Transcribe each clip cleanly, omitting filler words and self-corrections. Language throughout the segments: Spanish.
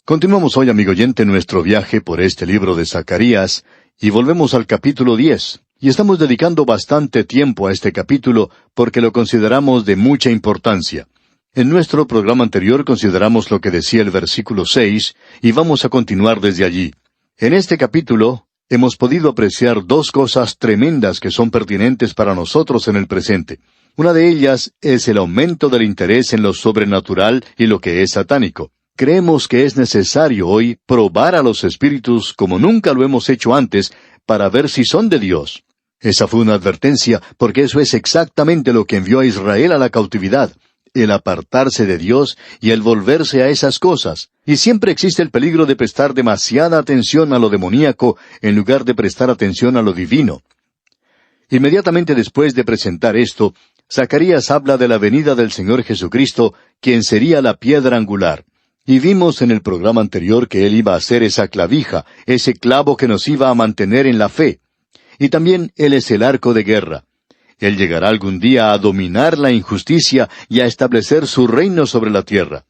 Continuamos hoy, amigo oyente, nuestro viaje por este libro de Zacarías, y volvemos al capítulo 10. Y estamos dedicando bastante tiempo a este capítulo porque lo consideramos de mucha importancia. En nuestro programa anterior consideramos lo que decía el versículo 6, y vamos a continuar desde allí. En este capítulo hemos podido apreciar dos cosas tremendas que son pertinentes para nosotros en el presente. Una de ellas es el aumento del interés en lo sobrenatural y lo que es satánico. Creemos que es necesario hoy probar a los espíritus como nunca lo hemos hecho antes para ver si son de Dios. Esa fue una advertencia porque eso es exactamente lo que envió a Israel a la cautividad, el apartarse de Dios y el volverse a esas cosas. Y siempre existe el peligro de prestar demasiada atención a lo demoníaco en lugar de prestar atención a lo divino. Inmediatamente después de presentar esto, Zacarías habla de la venida del Señor Jesucristo, quien sería la piedra angular. Y vimos en el programa anterior que Él iba a ser esa clavija, ese clavo que nos iba a mantener en la fe. Y también Él es el arco de guerra. Él llegará algún día a dominar la injusticia y a establecer su reino sobre la tierra.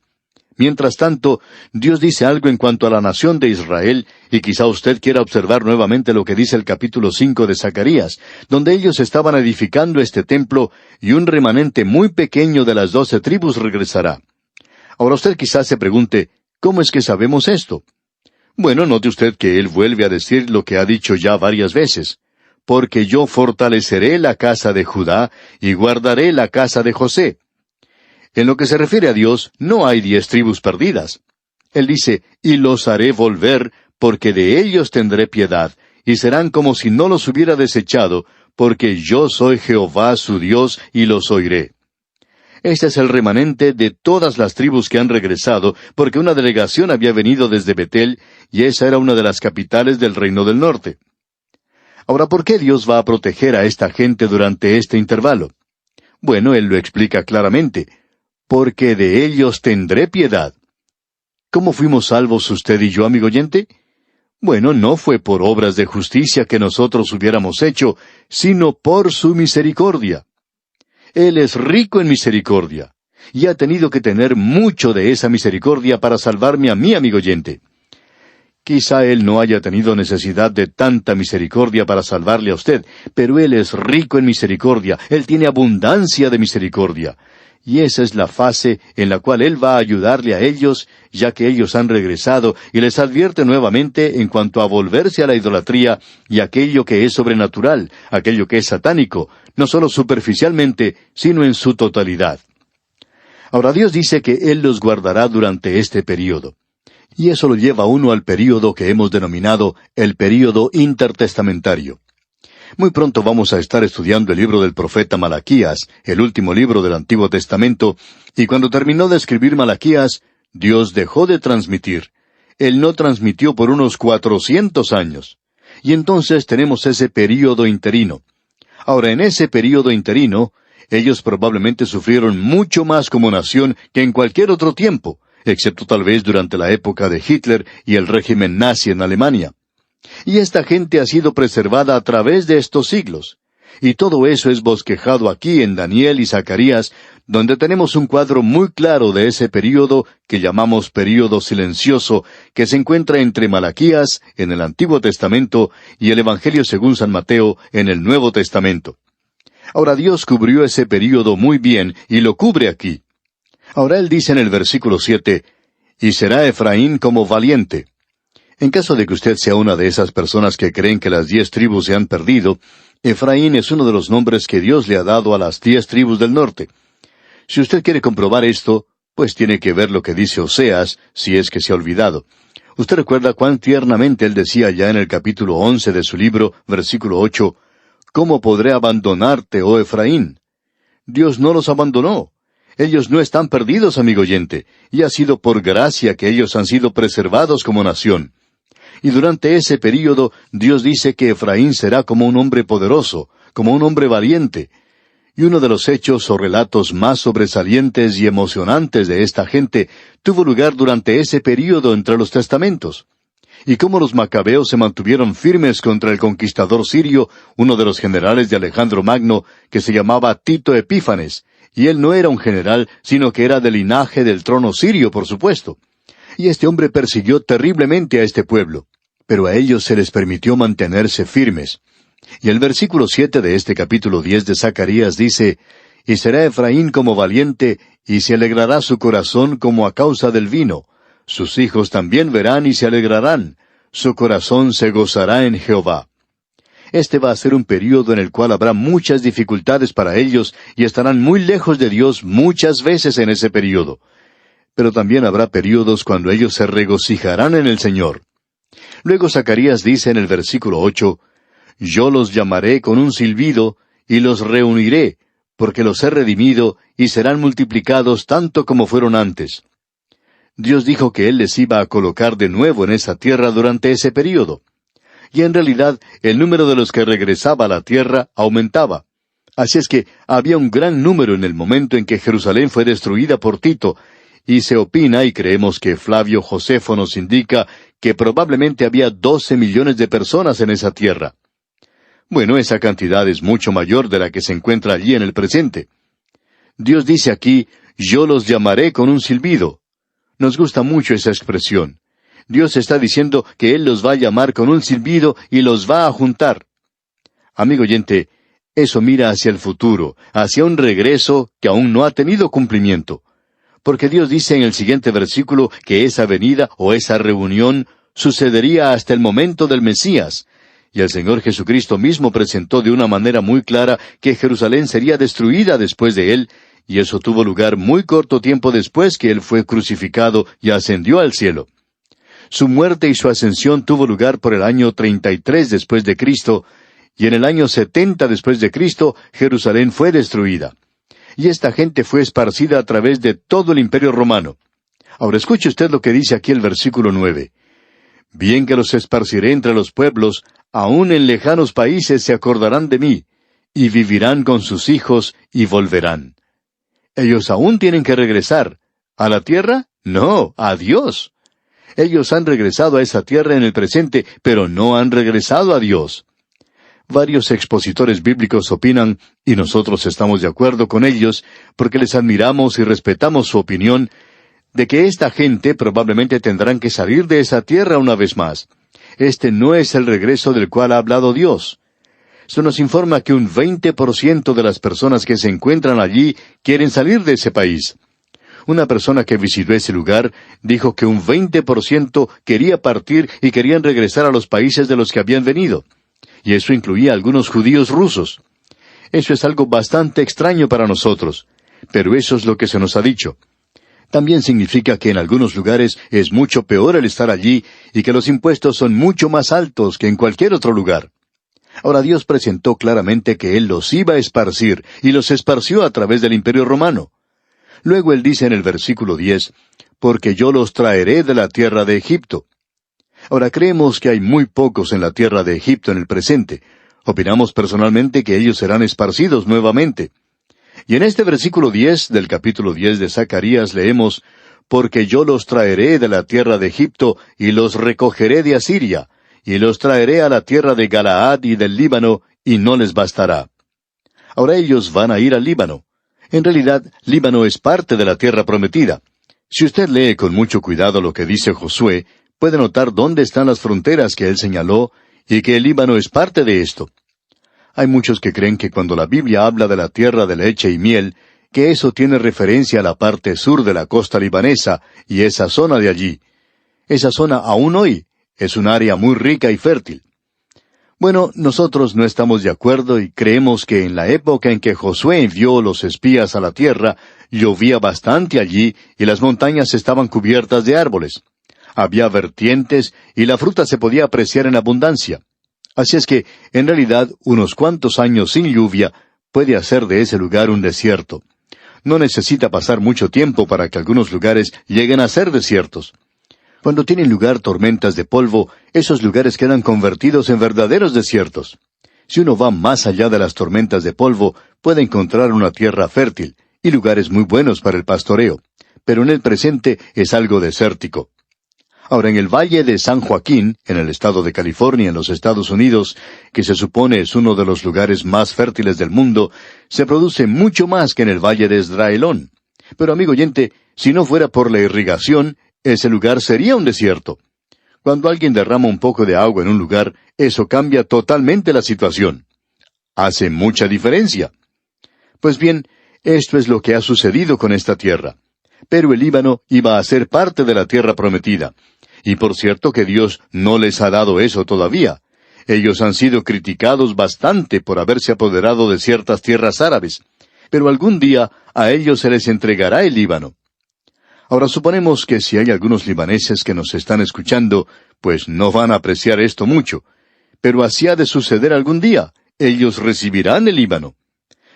Mientras tanto, Dios dice algo en cuanto a la nación de Israel, y quizá usted quiera observar nuevamente lo que dice el capítulo 5 de Zacarías, donde ellos estaban edificando este templo, y un remanente muy pequeño de las 12 tribus regresará. Ahora usted quizás se pregunte, ¿cómo es que sabemos esto? Bueno, note usted que Él vuelve a decir lo que ha dicho ya varias veces. Porque yo fortaleceré la casa de Judá y guardaré la casa de José. En lo que se refiere a Dios, no hay 10 tribus perdidas. Él dice, y los haré volver, porque de ellos tendré piedad, y serán como si no los hubiera desechado, porque yo soy Jehová su Dios, y los oiré. Este es el remanente de todas las tribus que han regresado, porque una delegación había venido desde Betel, y esa era una de las capitales del Reino del Norte. Ahora, ¿por qué Dios va a proteger a esta gente durante este intervalo? Bueno, Él lo explica claramente. Porque de ellos tendré piedad. ¿Cómo fuimos salvos usted y yo, amigo oyente? Bueno, no fue por obras de justicia que nosotros hubiéramos hecho, sino por su misericordia. Él es rico en misericordia, y ha tenido que tener mucho de esa misericordia para salvarme a mí, amigo oyente. Quizá Él no haya tenido necesidad de tanta misericordia para salvarle a usted, pero Él es rico en misericordia, Él tiene abundancia de misericordia. Y esa es la fase en la cual Él va a ayudarle a ellos, ya que ellos han regresado, y les advierte nuevamente en cuanto a volverse a la idolatría y aquello que es sobrenatural, aquello que es satánico, no solo superficialmente, sino en su totalidad. Ahora Dios dice que Él los guardará durante este período. Y eso lo lleva a uno al período que hemos denominado el período intertestamentario. Muy pronto vamos a estar estudiando el libro del profeta Malaquías, el último libro del Antiguo Testamento, y cuando terminó de escribir Malaquías, Dios dejó de transmitir. Él no transmitió por unos 400 años. Y entonces tenemos ese período interino. Ahora, en ese período interino, ellos probablemente sufrieron mucho más como nación que en cualquier otro tiempo, excepto tal vez durante la época de Hitler y el régimen nazi en Alemania. Y esta gente ha sido preservada a través de estos siglos. Y todo eso es bosquejado aquí en Daniel y Zacarías, donde tenemos un cuadro muy claro de ese período que llamamos período silencioso, que se encuentra entre Malaquías, en el Antiguo Testamento, y el Evangelio según San Mateo, en el Nuevo Testamento. Ahora Dios cubrió ese período muy bien, y lo cubre aquí. Ahora Él dice en el versículo 7, «Y será Efraín como valiente». En caso de que usted sea una de esas personas que creen que las 10 tribus se han perdido, Efraín es uno de los nombres que Dios le ha dado a las 10 tribus del norte. Si usted quiere comprobar esto, pues tiene que ver lo que dice Oseas, si es que se ha olvidado. Usted recuerda cuán tiernamente él decía ya en el capítulo 11 de su libro, versículo 8, «¿Cómo podré abandonarte, oh Efraín?» Dios no los abandonó. Ellos no están perdidos, amigo oyente, y ha sido por gracia que ellos han sido preservados como nación. Y durante ese período, Dios dice que Efraín será como un hombre poderoso, como un hombre valiente. Y uno de los hechos o relatos más sobresalientes y emocionantes de esta gente tuvo lugar durante ese período entre los testamentos. Y cómo los macabeos se mantuvieron firmes contra el conquistador sirio, uno de los generales de Alejandro Magno, que se llamaba Tito Epífanes, y él no era un general, sino que era del linaje del trono sirio, por supuesto. Y este hombre persiguió terriblemente a este pueblo, pero a ellos se les permitió mantenerse firmes. Y el versículo 7 de este capítulo 10 de Zacarías dice, «Y será Efraín como valiente, y se alegrará su corazón como a causa del vino. Sus hijos también verán y se alegrarán. Su corazón se gozará en Jehová». Este va a ser un período en el cual habrá muchas dificultades para ellos y estarán muy lejos de Dios muchas veces en ese período. Pero también habrá períodos cuando ellos se regocijarán en el Señor. Luego Zacarías dice en el versículo 8, «Yo los llamaré con un silbido, y los reuniré, porque los he redimido, y serán multiplicados tanto como fueron antes». Dios dijo que Él les iba a colocar de nuevo en esa tierra durante ese período. Y en realidad, el número de los que regresaba a la tierra aumentaba. Así es que había un gran número en el momento en que Jerusalén fue destruida por Tito, y se opina, y creemos que Flavio Josefo nos indica, que probablemente había 12 millones de personas en esa tierra. Bueno, esa cantidad es mucho mayor de la que se encuentra allí en el presente. Dios dice aquí, «Yo los llamaré con un silbido». Nos gusta mucho esa expresión. Dios está diciendo que Él los va a llamar con un silbido y los va a juntar. Amigo oyente, eso mira hacia el futuro, hacia un regreso que aún no ha tenido cumplimiento. Porque Dios dice en el siguiente versículo que esa venida o esa reunión sucedería hasta el momento del Mesías. Y el Señor Jesucristo mismo presentó de una manera muy clara que Jerusalén sería destruida después de Él, y eso tuvo lugar muy corto tiempo después que Él fue crucificado y ascendió al cielo. Su muerte y su ascensión tuvo lugar por el año 33 después de Cristo, y en el año 70 después de Cristo, Jerusalén fue destruida. Y esta gente fue esparcida a través de todo el Imperio Romano. Ahora escuche usted lo que dice aquí el versículo 9. «Bien que los esparciré entre los pueblos, aun en lejanos países se acordarán de mí, y vivirán con sus hijos y volverán». Ellos aún tienen que regresar. ¿A la tierra? No, a Dios. Ellos han regresado a esa tierra en el presente, pero no han regresado a Dios. Varios expositores bíblicos opinan, y nosotros estamos de acuerdo con ellos, porque les admiramos y respetamos su opinión, de que esta gente probablemente tendrán que salir de esa tierra una vez más. Este no es el regreso del cual ha hablado Dios. Esto nos informa que un 20% de las personas que se encuentran allí quieren salir de ese país. Una persona que visitó ese lugar dijo que un 20% quería partir y querían regresar a los países de los que habían venido. Y eso incluía a algunos judíos rusos. Eso es algo bastante extraño para nosotros, pero eso es lo que se nos ha dicho. También significa que en algunos lugares es mucho peor el estar allí y que los impuestos son mucho más altos que en cualquier otro lugar. Ahora Dios presentó claramente que Él los iba a esparcir, y los esparció a través del Imperio Romano. Luego Él dice en el versículo 10, «Porque yo los traeré de la tierra de Egipto». Ahora creemos que hay muy pocos en la tierra de Egipto en el presente. Opinamos personalmente que ellos serán esparcidos nuevamente. Y en este versículo 10 del capítulo 10 de Zacarías leemos, «Porque yo los traeré de la tierra de Egipto, y los recogeré de Asiria, y los traeré a la tierra de Galaad y del Líbano, y no les bastará». Ahora ellos van a ir al Líbano. En realidad, Líbano es parte de la tierra prometida. Si usted lee con mucho cuidado lo que dice Josué, puede notar dónde están las fronteras que él señaló, y que el Líbano es parte de esto. Hay muchos que creen que cuando la Biblia habla de la tierra de leche y miel, que eso tiene referencia a la parte sur de la costa libanesa, y esa zona de allí. Esa zona aún hoy es un área muy rica y fértil. Bueno, nosotros no estamos de acuerdo y creemos que en la época en que Josué envió los espías a la tierra, llovía bastante allí y las montañas estaban cubiertas de árboles. Había vertientes y la fruta se podía apreciar en abundancia. Así es que, en realidad, unos cuantos años sin lluvia puede hacer de ese lugar un desierto. No necesita pasar mucho tiempo para que algunos lugares lleguen a ser desiertos. Cuando tienen lugar tormentas de polvo, esos lugares quedan convertidos en verdaderos desiertos. Si uno va más allá de las tormentas de polvo, puede encontrar una tierra fértil y lugares muy buenos para el pastoreo, pero en el presente es algo desértico. Ahora, en el Valle de San Joaquín, en el estado de California, en los Estados Unidos, que se supone es uno de los lugares más fértiles del mundo, se produce mucho más que en el Valle de Esdraelón. Pero, amigo oyente, si no fuera por la irrigación, ese lugar sería un desierto. Cuando alguien derrama un poco de agua en un lugar, eso cambia totalmente la situación. Hace mucha diferencia. Pues bien, esto es lo que ha sucedido con esta tierra. Pero el Líbano iba a ser parte de la tierra prometida. Y por cierto que Dios no les ha dado eso todavía. Ellos han sido criticados bastante por haberse apoderado de ciertas tierras árabes. Pero algún día a ellos se les entregará el Líbano. Ahora suponemos que si hay algunos libaneses que nos están escuchando, pues no van a apreciar esto mucho. Pero así ha de suceder algún día. Ellos recibirán el Líbano.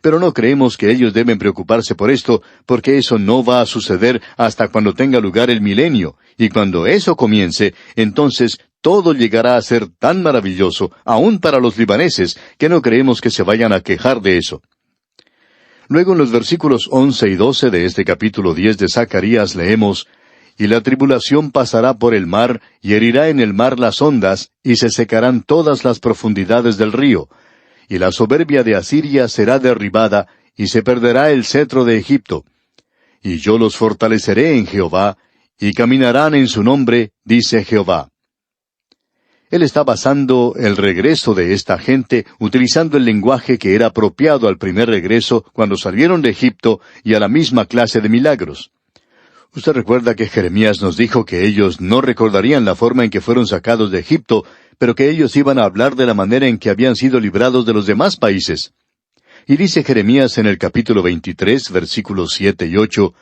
Pero no creemos que ellos deben preocuparse por esto, porque eso no va a suceder hasta cuando tenga lugar el milenio, y cuando eso comience, entonces todo llegará a ser tan maravilloso, aún para los libaneses, que no creemos que se vayan a quejar de eso. Luego en los versículos 11 y 12 de este capítulo 10 de Zacarías leemos: «Y la tribulación pasará por el mar, y herirá en el mar las ondas, y se secarán todas las profundidades del río. Y la soberbia de Asiria será derribada, y se perderá el cetro de Egipto. Y yo los fortaleceré en Jehová, y caminarán en su nombre, dice Jehová». Él está basando el regreso de esta gente utilizando el lenguaje que era apropiado al primer regreso cuando salieron de Egipto y a la misma clase de milagros. Usted recuerda que Jeremías nos dijo que ellos no recordarían la forma en que fueron sacados de Egipto, pero que ellos iban a hablar de la manera en que habían sido librados de los demás países. Y dice Jeremías en el capítulo 23, versículos 7 y 8,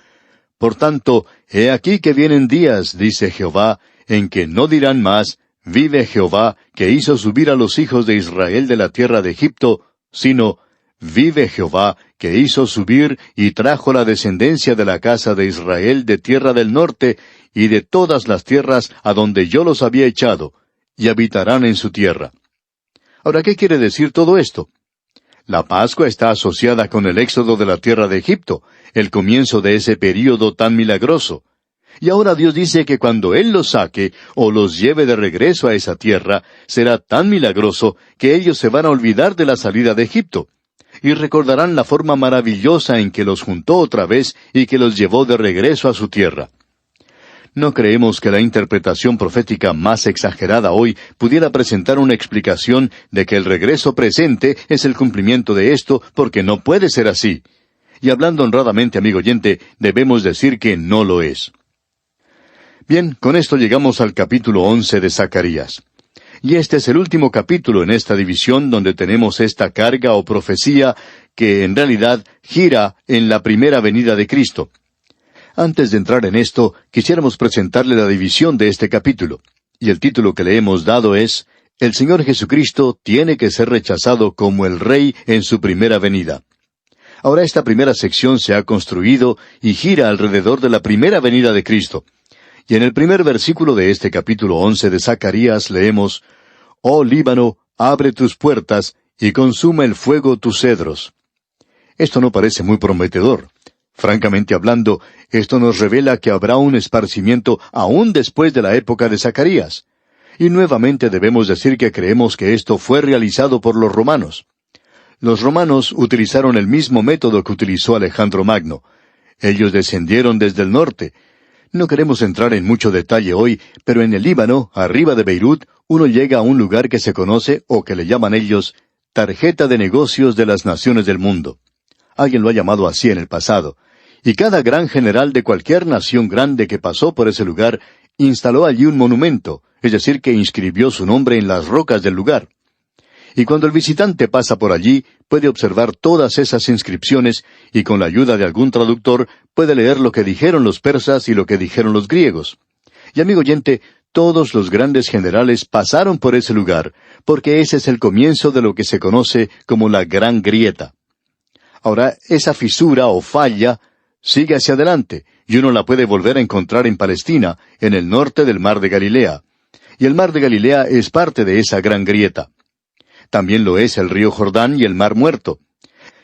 «Por tanto, he aquí que vienen días, dice Jehová, en que no dirán más, vive Jehová, que hizo subir a los hijos de Israel de la tierra de Egipto, sino, vive Jehová, que hizo subir y trajo la descendencia de la casa de Israel de tierra del norte y de todas las tierras a donde yo los había echado, y habitarán en su tierra». Ahora, ¿qué quiere decir todo esto? La Pascua está asociada con el éxodo de la tierra de Egipto, el comienzo de ese período tan milagroso. Y ahora Dios dice que cuando Él los saque o los lleve de regreso a esa tierra, será tan milagroso que ellos se van a olvidar de la salida de Egipto, y recordarán la forma maravillosa en que los juntó otra vez y que los llevó de regreso a su tierra. No creemos que la interpretación profética más exagerada hoy pudiera presentar una explicación de que el regreso presente es el cumplimiento de esto, porque no puede ser así. Y hablando honradamente, amigo oyente, debemos decir que no lo es. Bien, con esto llegamos al capítulo 11 de Zacarías. Y este es el último capítulo en esta división donde tenemos esta carga o profecía que en realidad gira en la primera venida de Cristo. Antes de entrar en esto, quisiéramos presentarle la división de este capítulo. Y el título que le hemos dado es: «El Señor Jesucristo tiene que ser rechazado como el Rey en su primera venida». Ahora esta primera sección se ha construido y gira alrededor de la primera venida de Cristo. Y en el primer versículo de este capítulo 11 de Zacarías leemos: «Oh Líbano, abre tus puertas, y consuma el fuego tus cedros». Esto no parece muy prometedor. Francamente hablando, esto nos revela que habrá un esparcimiento aún después de la época de Zacarías. Y nuevamente debemos decir que creemos que esto fue realizado por los romanos. Los romanos utilizaron el mismo método que utilizó Alejandro Magno. Ellos descendieron desde el norte. No queremos entrar en mucho detalle hoy, pero en el Líbano, arriba de Beirut, uno llega a un lugar que se conoce, o que le llaman ellos, tarjeta de negocios de las naciones del mundo. Alguien lo ha llamado así en el pasado. Y cada gran general de cualquier nación grande que pasó por ese lugar, instaló allí un monumento, es decir, que inscribió su nombre en las rocas del lugar. Y cuando el visitante pasa por allí, puede observar todas esas inscripciones, y con la ayuda de algún traductor, puede leer lo que dijeron los persas y lo que dijeron los griegos. Y amigo oyente, todos los grandes generales pasaron por ese lugar, porque ese es el comienzo de lo que se conoce como la Gran Grieta. Ahora, esa fisura o falla sigue hacia adelante, y uno la puede volver a encontrar en Palestina, en el norte del Mar de Galilea. Y el Mar de Galilea es parte de esa Gran Grieta. También lo es el río Jordán y el Mar Muerto.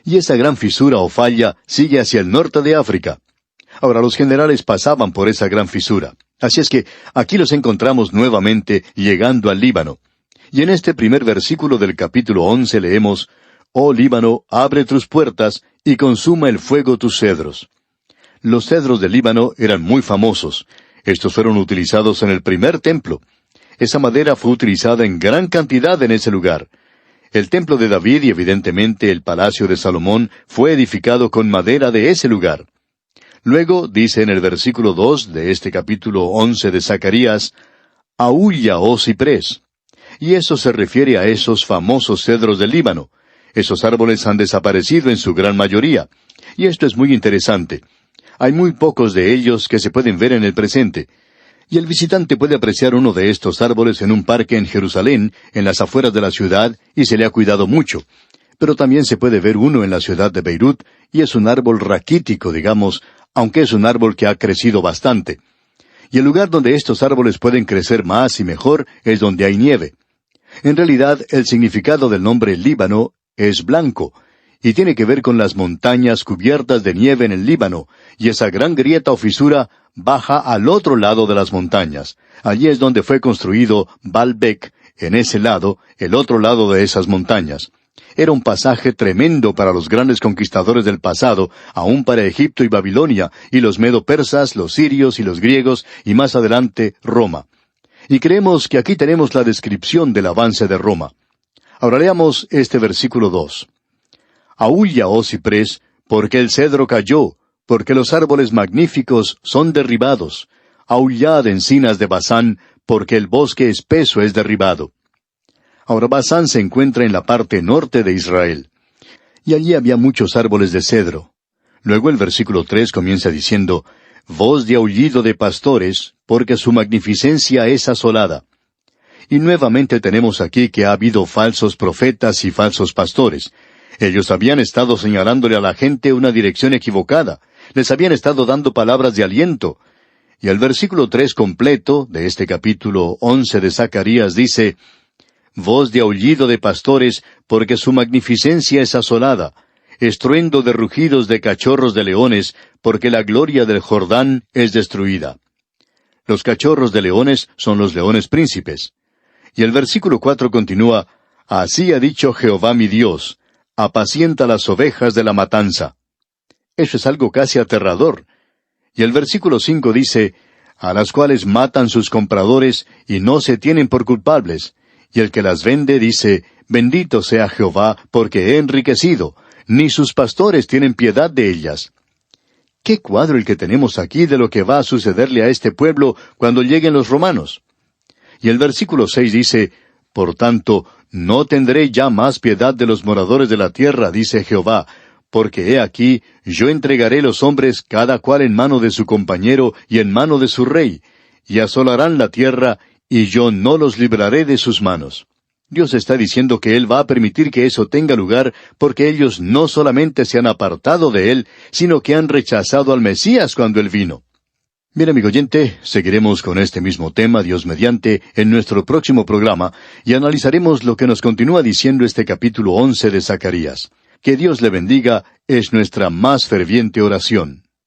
Y esa gran fisura o falla sigue hacia el norte de África. Ahora, los generales pasaban por esa gran fisura. Así es que aquí los encontramos nuevamente llegando al Líbano. Y en este primer versículo del capítulo 11 leemos: «Oh Líbano, abre tus puertas, y consuma el fuego tus cedros». Los cedros del Líbano eran muy famosos. Estos fueron utilizados en el primer templo. Esa madera fue utilizada en gran cantidad en ese lugar. El templo de David y evidentemente el palacio de Salomón fue edificado con madera de ese lugar. Luego dice en el versículo 2 de este capítulo 11 de Zacarías, «Aúlla, oh ciprés». Y eso se refiere a esos famosos cedros del Líbano. Esos árboles han desaparecido en su gran mayoría. Y esto es muy interesante. Hay muy pocos de ellos que se pueden ver en el presente. Y el visitante puede apreciar uno de estos árboles en un parque en Jerusalén, en las afueras de la ciudad, y se le ha cuidado mucho. Pero también se puede ver uno en la ciudad de Beirut, y es un árbol raquítico, digamos, aunque es un árbol que ha crecido bastante. Y el lugar donde estos árboles pueden crecer más y mejor es donde hay nieve. En realidad, el significado del nombre Líbano es blanco, y tiene que ver con las montañas cubiertas de nieve en el Líbano, y esa gran grieta o fisura baja al otro lado de las montañas. Allí es donde fue construido Baalbek, en ese lado, el otro lado de esas montañas. Era un pasaje tremendo para los grandes conquistadores del pasado, aún para Egipto y Babilonia, y los medo-persas, los sirios y los griegos, y más adelante Roma. Y creemos que aquí tenemos la descripción del avance de Roma. Ahora leamos este versículo 2. «Aúlla, oh ciprés, porque el cedro cayó, porque los árboles magníficos son derribados. Aullad, encinas de Basán, porque el bosque espeso es derribado». Ahora Basán se encuentra en la parte norte de Israel. Y allí había muchos árboles de cedro. Luego el versículo 3 comienza diciendo, «Voz de aullido de pastores, porque su magnificencia es asolada». Y nuevamente tenemos aquí que ha habido falsos profetas y falsos pastores. Ellos habían estado señalándole a la gente una dirección equivocada. Les habían estado dando palabras de aliento. Y el versículo 3 completo de este capítulo 11 de Zacarías dice, «Voz de aullido de pastores, porque su magnificencia es asolada. Estruendo de rugidos de cachorros de leones, porque la gloria del Jordán es destruida». Los cachorros de leones son los leones príncipes. Y el versículo 4 continúa, «Así ha dicho Jehová mi Dios, apacienta las ovejas de la matanza». Eso es algo casi aterrador. Y el versículo 5 dice, «A las cuales matan sus compradores y no se tienen por culpables. Y el que las vende dice, bendito sea Jehová, porque he enriquecido, ni sus pastores tienen piedad de ellas». ¿Qué cuadro el que tenemos aquí de lo que va a sucederle a este pueblo cuando lleguen los romanos? Y el versículo 6 dice, «Por tanto, no tendré ya más piedad de los moradores de la tierra, dice Jehová, porque he aquí, yo entregaré los hombres cada cual en mano de su compañero y en mano de su rey, y asolarán la tierra, y yo no los libraré de sus manos». Dios está diciendo que Él va a permitir que eso tenga lugar, porque ellos no solamente se han apartado de Él, sino que han rechazado al Mesías cuando Él vino. Bien, amigo oyente, seguiremos con este mismo tema, Dios mediante, en nuestro próximo programa, y analizaremos lo que nos continúa diciendo este capítulo 11 de Zacarías. Que Dios le bendiga es nuestra más ferviente oración.